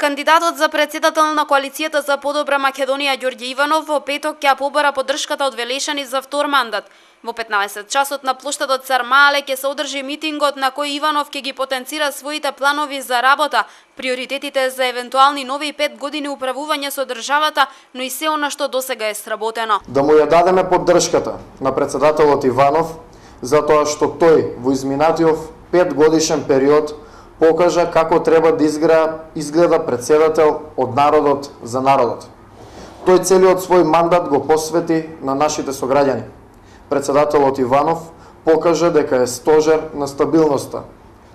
Кандидатот за претседател на коалицијата за подобра Македонија Ѓорѓе Иванов во петок ќе побара поддршката од Велешани за втор мандат. Во 15 часот на плоштадот Сармаале ќе се одржи митингот на кој Иванов ќе ги потенцира своите планови за работа, приоритетите за евентуални нови 5 години управување со државата, но и се она што досега е сработено. Да му ја дадеме поддршката на претседателот Иванов, затоа што тој во изминатиот 5 годишен период покажа како треба да изгледа претседател од народот за народот. Тој целиот свој мандат го посвети на нашите сограѓани. Претседателот Иванов покажа дека е стожер на стабилноста,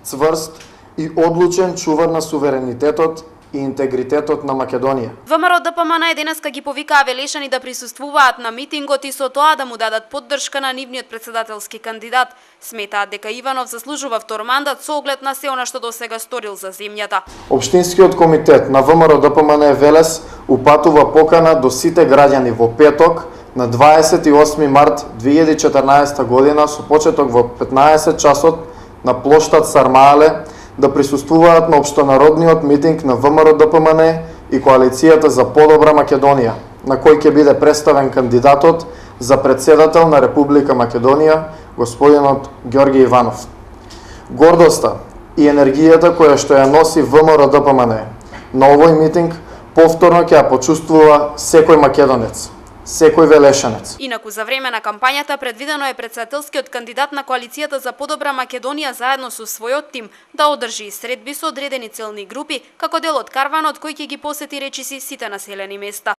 цврст и одлучен чувар на суверенитетот и интегритетот на Македонија. ВМРО ДПМН денеска ги повикаа Велешани да присуствуваат на митингот и со тоа да му дадат поддршка на нивниот претседателски кандидат. Сметаат дека Иванов заслужува втор мандат со оглед на се она што досега сторил за земјата. Општинскиот комитет на ВМРО ДПМН Велес упатува покана до сите граѓани во петок на 28 март 2014 година со почеток во 15 часот на плоштад Сармаале да присуствуваат на општонародниот митинг на ВМРО ДПМН и коалицијата за подобра Македонија, на кој ќе биде представен кандидатот за претседател на Република Македонија, господинот Ѓорѓе Иванов. Гордоста и енергијата која што ја носи ВМРО ДПМН на овој митинг повторно ќе ја почувствува секој македонец, секој велешанец. Инаку за време на кампањата предвидено е претседателскиот кандидат на коалицијата за подобра Македонија заедно со својот тим да одржи средби со одредени целни групи како дел од карванот кој ќе ги посети речиси сите населени места.